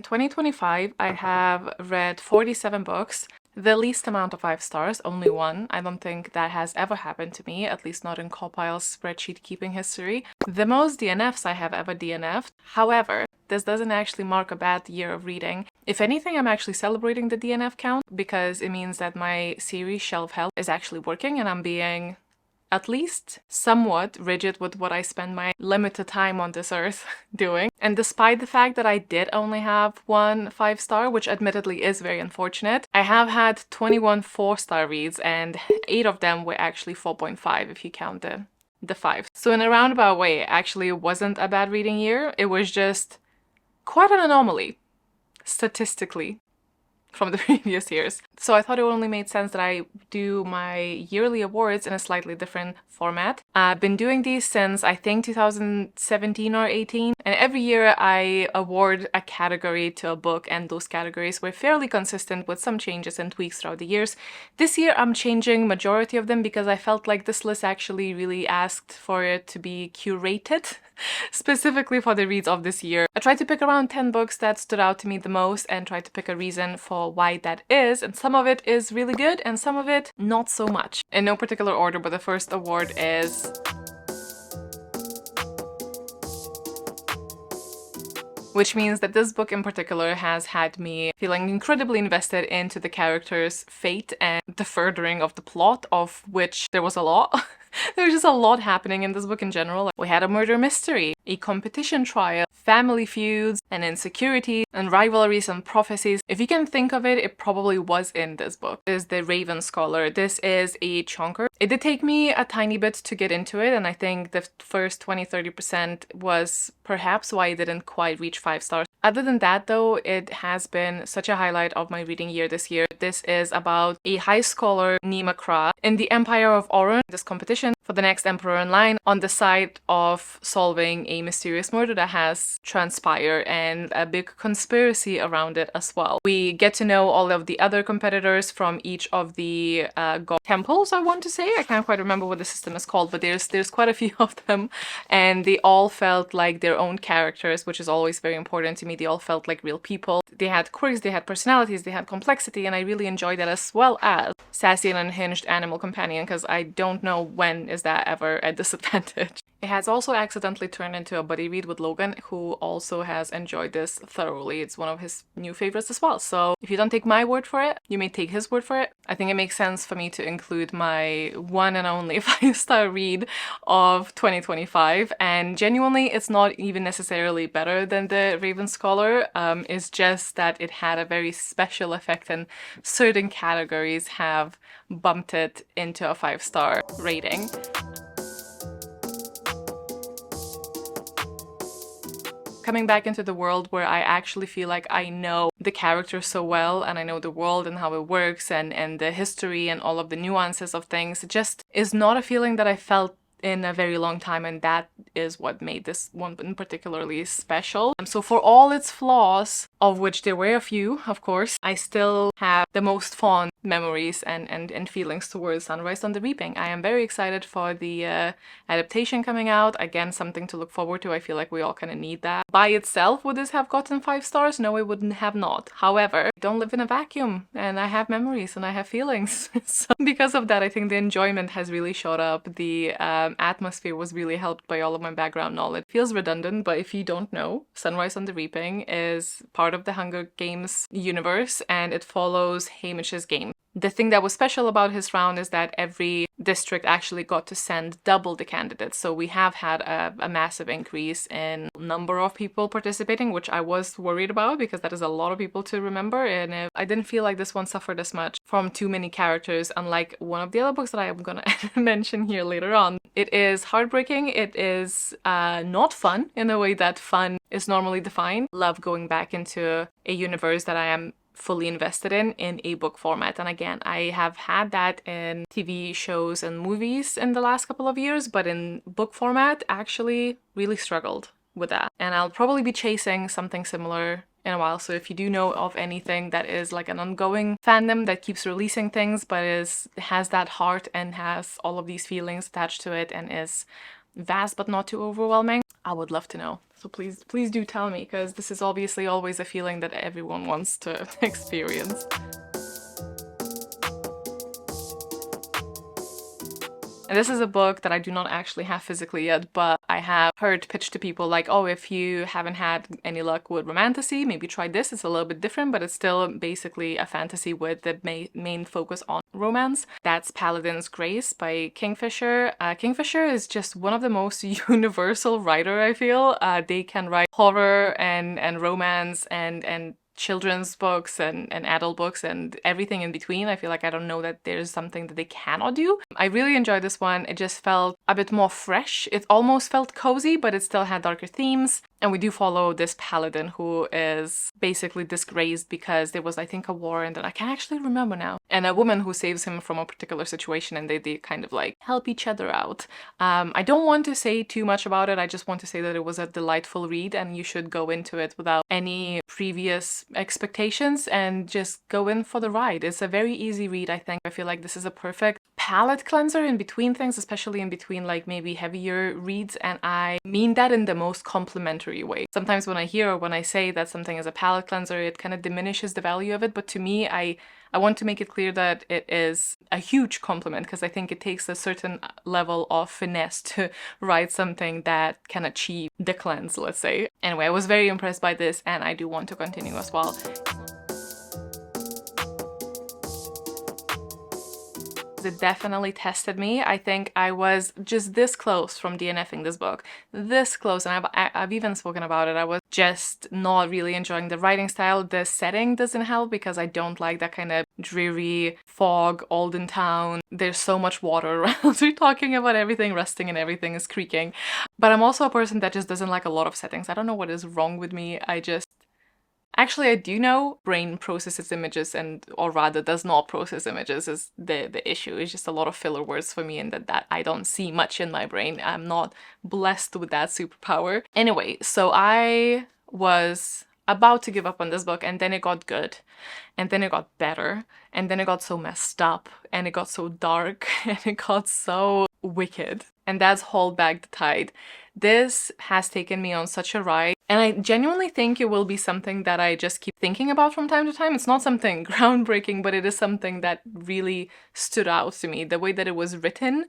In 2025, I have read 47 books. The least amount of 5 stars, only one. I don't think that has ever happened to me, at least not in Copile's spreadsheet keeping history. The most DNFs I have ever DNF'd. However, this doesn't actually mark a bad year of reading. If anything, I'm actually celebrating the DNF count because it means that my series shelf health is actually working and I'm being at least somewhat rigid with what I spend my limited time on this earth doing. And despite the fact that I did only have one 5-star, which admittedly is very unfortunate, I have had 21 4-star reads and 8 of them were actually 4.5 if you count the 5. So in a roundabout way, actually it wasn't a bad reading year. It was just quite an anomaly, statistically, from the previous years. So I thought it only made sense that I do my yearly awards in a slightly different format. I've been doing these since I think 2017 or 18, and every year I award a category to a book, and those categories were fairly consistent with some changes and tweaks throughout the years. This year I'm changing majority of them because I felt like this list actually really asked for it to be curated specifically for the reads of this year. I tried to pick around 10 books that stood out to me the most and tried to pick a reason for why that is, and some of it is really good and some of it not so much. In no particular order, but the first award is which means that this book in particular has had me feeling incredibly invested into the character's fate and the furthering of the plot, of which there was a lot. There was just a lot happening in this book in general. We had a murder mystery, a competition trial, family feuds, and insecurities, and rivalries and prophecies. If you can think of it, it probably was in this book. This is The Raven Scholar. This is a chunker. It did take me a tiny bit to get into it, and I think the first 20-30% was perhaps why I didn't quite reach 5 stars. Other than that though, it has been such a highlight of my reading year this year. This is about a high scholar, Nima Kra, in the Empire of Oran, this competition for the next emperor in line, on the side of solving a mysterious murder that has transpired and a big conspiracy around it as well. We get to know all of the other competitors from each of the god temples, I want to say. I can't quite remember what the system is called, but there's quite a few of them, and they all felt like their own characters, which is always very important to me. They all felt like real people. They had quirks, they had personalities, they had complexity, and I really enjoyed that, as well as sassy and unhinged animal companion, because I don't know when is that ever a disadvantage. It has also accidentally turned into a buddy read with Logan, who also has enjoyed this thoroughly. It's one of his new favorites as well. So if you don't take my word for it, you may take his word for it. I think it makes sense for me to include my one and only 5-star read of 2025. And genuinely, it's not even necessarily better than The Raven Scholar. It's just that it had a very special effect, and certain categories have bumped it into a 5-star rating. Coming back into the world where I actually feel like I know the character so well, and I know the world and how it works, and the history and all of the nuances of things, it just is not a feeling that I felt in a very long time, and that is what made this one particularly special. So for all its flaws, of which there were a few, of course, I still have the most fond memories and feelings towards Sunrise on the Reaping. I am very excited for the adaptation coming out. Again, something to look forward to. I feel like we all kind of need that. By itself, would this have gotten 5 stars? No, it wouldn't have not. However, I don't live in a vacuum, and I have memories and I have feelings. So because of that, I think the enjoyment has really showed up. The atmosphere was really helped by all of my background knowledge. It feels redundant, but if you don't know, Sunrise on the Reaping is part of the Hunger Games universe, and it follows Hamish's game. The thing that was special about his round is that every district actually got to send double the candidates. So we have had a massive increase in number of people participating, which I was worried about because that is a lot of people to remember. And I didn't feel like this one suffered as much from too many characters, unlike one of the other books that I am gonna mention here later on. It is heartbreaking. It is not fun in a way that fun is normally defined. Love going back into a universe that I am fully invested in a book format. And again, I have had that in TV shows and movies in the last couple of years, but in book format, actually really struggled with that. And I'll probably be chasing something similar in a while. So if you do know of anything that is like an ongoing fandom that keeps releasing things, but has that heart and has all of these feelings attached to it and is vast but not too overwhelming? I would love to know. So please do tell me, because this is obviously always a feeling that everyone wants to experience. And this is a book that I do not actually have physically yet, but I have heard pitched to people like, oh, if you haven't had any luck with romantasy, maybe try this. It's a little bit different, but it's still basically a fantasy with the main focus on romance. That's Paladin's Grace by Kingfisher. Kingfisher is just one of the most universal writer, I feel. They can write horror and romance and children's books and adult books and everything in between. I feel like I don't know that there's something that they cannot do. I really enjoyed this one. It just felt a bit more fresh. It almost felt cozy, but it still had darker themes. And we do follow this paladin who is basically disgraced because there was, I think, a war, and I can't actually remember now. And a woman who saves him from a particular situation, and they kind of like help each other out. I don't want to say too much about it. I just want to say that it was a delightful read, and you should go into it without any previous expectations and just go in for the ride. It's a very easy read, I think. I feel like this is a perfect palate cleanser in between things, especially in between like maybe heavier reads, and I mean that in the most complimentary way. Sometimes when I hear or when I say that something is a palate cleanser, it kind of diminishes the value of it, but to me, I want to make it clear that it is a huge compliment, because I think it takes a certain level of finesse to write something that can achieve the cleanse, let's say. Anyway, I was very impressed by this, and I do want to continue as well. It definitely tested me. I think I was just this close from DNFing this book. This close, and I've even spoken about it. I was just not really enjoying the writing style. The setting doesn't help because I don't like that kind of dreary fog, Olden town. There's so much water around. We're talking about everything rusting and everything is creaking. But I'm also a person that just doesn't like a lot of settings. I don't know what is wrong with me. Actually, I do know brain processes images, or rather does not process images is the issue. It's just a lot of filler words for me, and that I don't see much in my brain. I'm not blessed with that superpower. Anyway, so I was about to give up on this book, and then it got good, and then it got better, and then it got so messed up, and it got so dark, and it got so wicked. And that's Hold Back the Tide. This has taken me on such a ride, and I genuinely think it will be something that I just keep thinking about from time to time. It's not something groundbreaking, but it is something that really stood out to me. The way that it was written,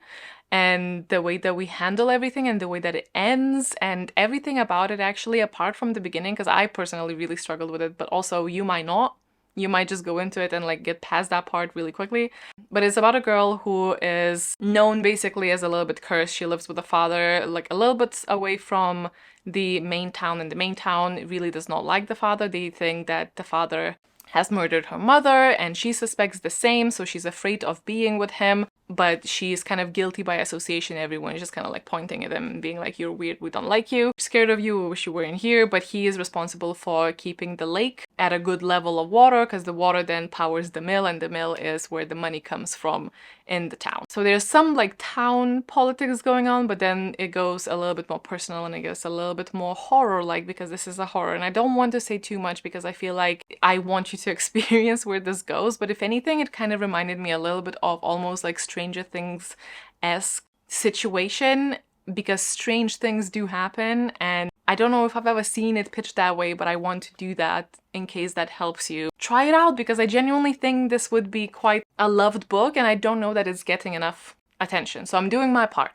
and the way that we handle everything, and the way that it ends, and everything about it actually, apart from the beginning, because I personally really struggled with it, but also you might not. You might just go into it and like get past that part really quickly. But it's about a girl who is known basically as a little bit cursed. She lives with a father like a little bit away from the main town, and the main town really does not like the father. They think that the father has murdered her mother, and she suspects the same, so she's afraid of being with him. But she's kind of guilty by association. Everyone is just kind of like pointing at him and being like, you're weird, we don't like you, we're scared of you, we wish you weren't here. But he is responsible for keeping the lake at a good level of water, because the water then powers the mill, and the mill is where the money comes from in the town. So there's some like town politics going on, but then it goes a little bit more personal, and it gets a little bit more horror-like, because this is a horror. And I don't want to say too much because I feel like I want you to experience where this goes, but if anything, it kind of reminded me a little bit of almost like Stranger Things-esque situation, because strange things do happen, and I don't know if I've ever seen it pitched that way, but I want to do that in case that helps you. Try it out, because I genuinely think this would be quite a loved book, and I don't know that it's getting enough attention. So I'm doing my part.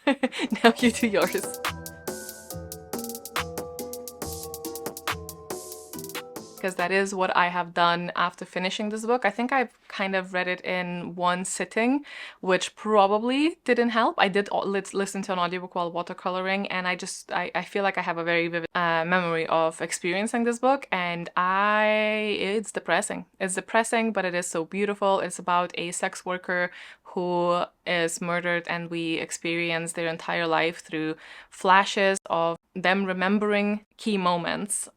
Now you do yours. Because that is what I have done after finishing this book. I think I've kind of read it in one sitting, which probably didn't help. I did listen to an audiobook while watercoloring, and I feel like I have a very vivid memory of experiencing this book, and it's depressing. It's depressing, but it is so beautiful. It's about a sex worker who is murdered, and we experience their entire life through flashes of them remembering key moments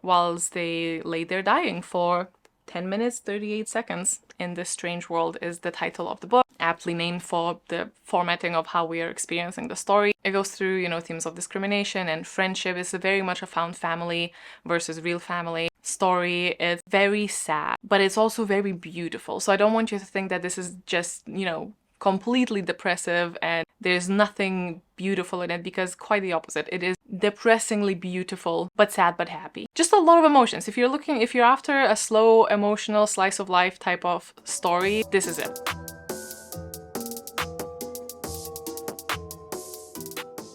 whilst they lay there dying for 10 minutes, 38 seconds in this strange world is the title of the book, aptly named for the formatting of how we are experiencing the story. It goes through, you know, themes of discrimination and friendship. It's very much a found family versus real family story. It's very sad, but it's also very beautiful. So I don't want you to think that this is just, you know, completely depressive and there's nothing beautiful in it, because quite the opposite. It is depressingly beautiful, but sad but happy. Just a lot of emotions. If you're after a slow, emotional, slice of life type of story, this is it.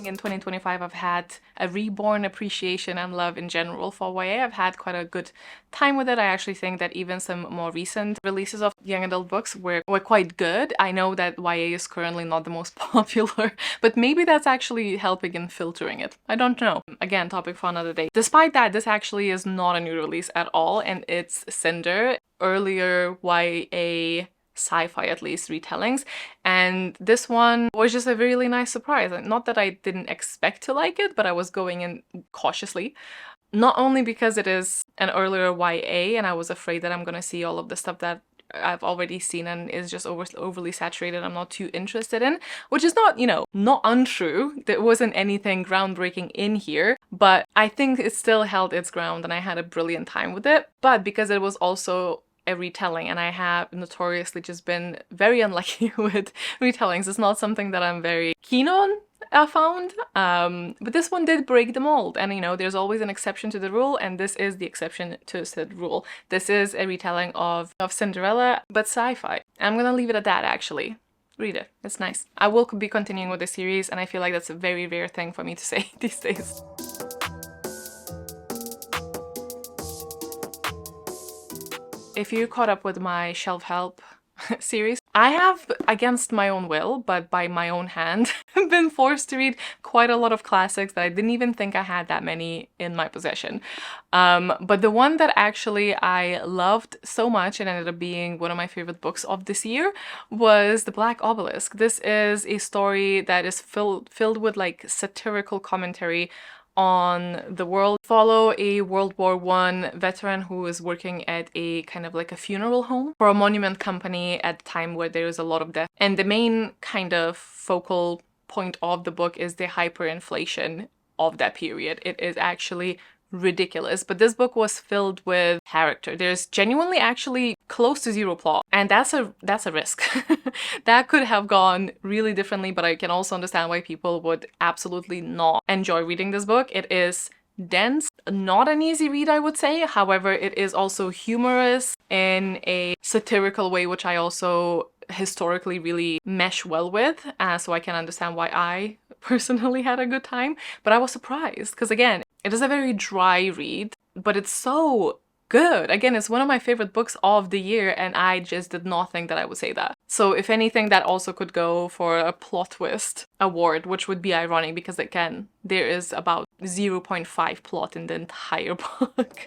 In 2025, I've had a reborn appreciation and love in general for YA. I've had quite a good time with it. I actually think that even some more recent releases of young adult books were quite good. I know that YA is currently not the most popular, but maybe that's actually helping in filtering it. I don't know. Again, topic for another day. Despite that, this actually is not a new release at all, and it's Cinder, earlier YA sci-fi, at least, retellings, and this one was just a really nice surprise. Not that I didn't expect to like it, but I was going in cautiously, not only because it is an earlier YA and I was afraid that I'm gonna see all of the stuff that I've already seen and is just overly saturated, I'm not too interested in, which is not, you know, not untrue. There wasn't anything groundbreaking in here, but I think it still held its ground and I had a brilliant time with it. But because it was also a retelling, and I have notoriously just been very unlucky with retellings. It's not something that I'm very keen on, I found. But this one did break the mold, and you know, there's always an exception to the rule, and this is the exception to said rule. This is a retelling of Cinderella, but sci-fi. I'm gonna leave it at that, actually. Read it, it's nice. I will be continuing with the series, and I feel like that's a very rare thing for me to say these days. If you caught up with my shelf help series, I have, against my own will, but by my own hand, been forced to read quite a lot of classics that I didn't even think I had that many in my possession. But the one that actually I loved so much and ended up being one of my favorite books of this year was The Black Obelisk. This is a story that is filled with like satirical commentary on the world. Follow a World War I veteran who is working at a kind of like a funeral home for a monument company at a time where there is a lot of death. And the main kind of focal point of the book is the hyperinflation of that period. It is actually ridiculous, but this book was filled with character. There's genuinely actually close to zero plot, and that's a risk. That could have gone really differently, but I can also understand why people would absolutely not enjoy reading this book. It is dense, not an easy read, I would say. However, it is also humorous in a satirical way, which I also historically really mesh well with, so I can understand why I personally had a good time. But I was surprised because, again, it is a very dry read, but it's so good. Again, it's one of my favorite books of the year, and I just did not think that I would say that. So if anything, that also could go for a plot twist award, which would be ironic because, again, there is about 0.5 plot in the entire book.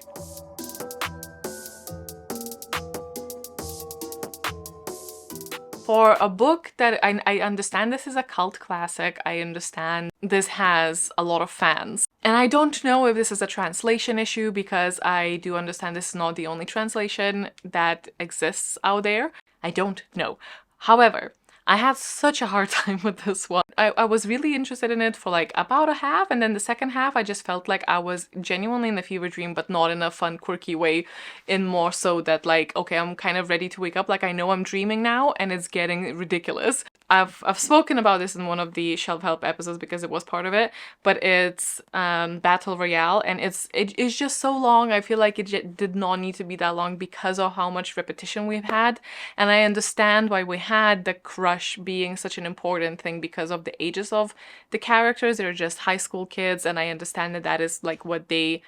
For a book that I understand this is a cult classic, I understand this has a lot of fans. And I don't know if this is a translation issue, because I do understand this is not the only translation that exists out there. I don't know. However, I had such a hard time with this one. I was really interested in it for like about a half, and then the second half I just felt like I was genuinely in a fever dream, but not in a fun, quirky way, in more so that like, okay, I'm kind of ready to wake up, like I know I'm dreaming now and it's getting ridiculous. I've spoken about this in one of the shelf help episodes because it was part of it, but it's Battle Royale, and it's just so long. I feel like it did not need to be that long because of how much repetition we've had, and I understand why we had the crush being such an important thing because of the ages of the characters. They're just high school kids, and I understand that that is like what they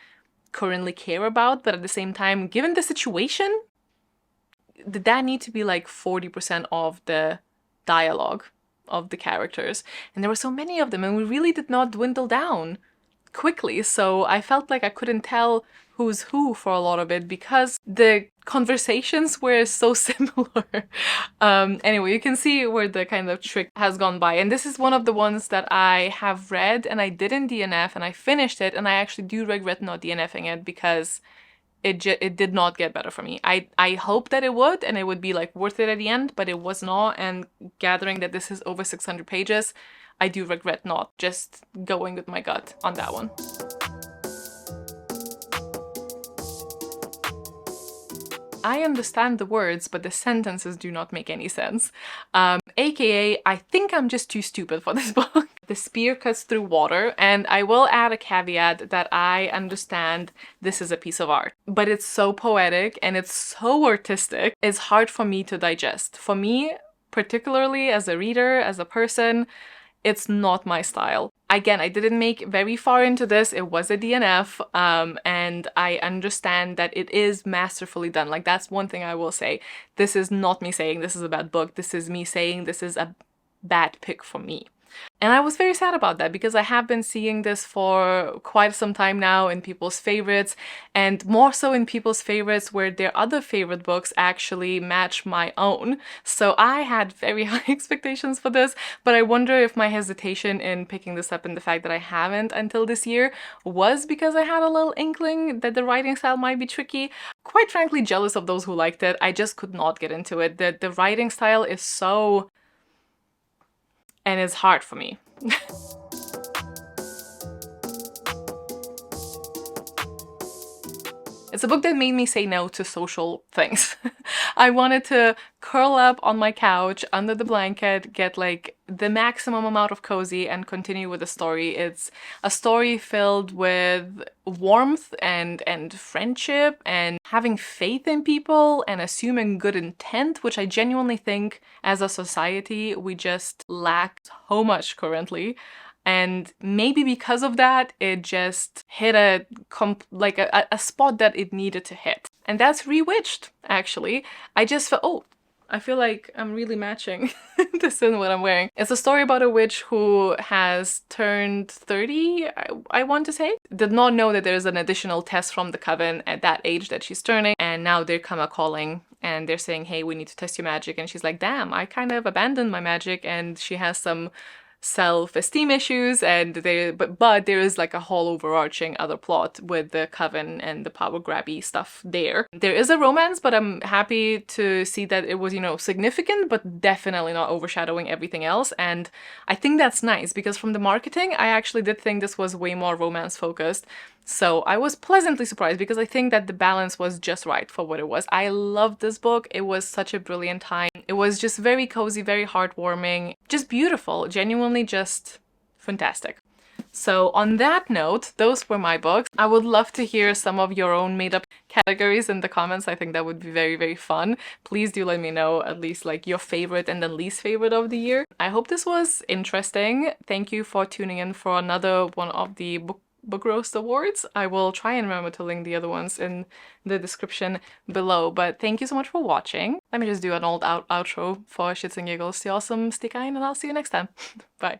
currently care about, but at the same time, given the situation, did that need to be like 40% of the dialogue of the characters? And there were so many of them, and we really did not dwindle down quickly, so I felt like I couldn't tell who's who for a lot of it because the conversations were so similar. Anyway, you can see where the kind of trick has gone by, and this is one of the ones that I have read and I didn't DNF, and I finished it, and I actually do regret not DNFing it because it did not get better for me. I hope that it would, and it would be like worth it at the end, but it was not, and gathering that this is over 600 pages, I do regret not just going with my gut on that one. I understand the words, but the sentences do not make any sense. aka I think I'm just too stupid for this book. The spear cuts through water, and I will add a caveat that I understand this is a piece of art, but it's so poetic and it's so artistic, it's hard for me to digest. For me, particularly as a reader, as a person, it's not my style. Again, I didn't make very far into this. It was a DNF, and I understand that it is masterfully done. Like, that's one thing I will say. This is not me saying this is a bad book. This is me saying this is a bad pick for me. And I was very sad about that because I have been seeing this for quite some time now in people's favorites, and more so in people's favorites where their other favorite books actually match my own. So I had very high expectations for this, but I wonder if my hesitation in picking this up and the fact that I haven't until this year was because I had a little inkling that the writing style might be tricky. Quite frankly, jealous of those who liked it. I just could not get into it. The writing style is so... and it's hard for me. It's a book that made me say no to social things. I wanted to curl up on my couch under the blanket, get like the maximum amount of cozy and continue with the story. It's a story filled with warmth and friendship and having faith in people and assuming good intent, which I genuinely think as a society we just lack so much currently. And maybe because of that, it just hit a spot that it needed to hit. And that's Rewitched, actually. I just felt, oh, I feel like I'm really matching this in what I'm wearing. It's a story about a witch who has turned 30, I want to say. Did not know that there's an additional test from the coven at that age that she's turning. And now they come a calling and they're saying, hey, we need to test your magic. And she's like, damn, I kind of abandoned my magic. And she has some self-esteem issues, and but there is like a whole overarching other plot with the coven and the power grabby stuff there. There is a romance, but I'm happy to see that it was, you know, significant, but definitely not overshadowing everything else. And I think that's nice because from the marketing, I actually did think this was way more romance focused. So I was pleasantly surprised because I think that the balance was just right for what it was. I loved this book. It was such a brilliant time. It was just very cozy, very heartwarming, just beautiful, genuinely just fantastic. So on that note, those were my books. I would love to hear some of your own made up categories in the comments. I think that would be very, very fun. Please do let me know at least like your favorite and then least favorite of the year. I hope this was interesting. Thank you for tuning in for another one of the Book Roast Awards. I will try and remember to link the other ones in the description below, but thank you so much for watching. Let me just do an old outro for shits and giggles. Y'all some stick in and I'll see you next time. Bye.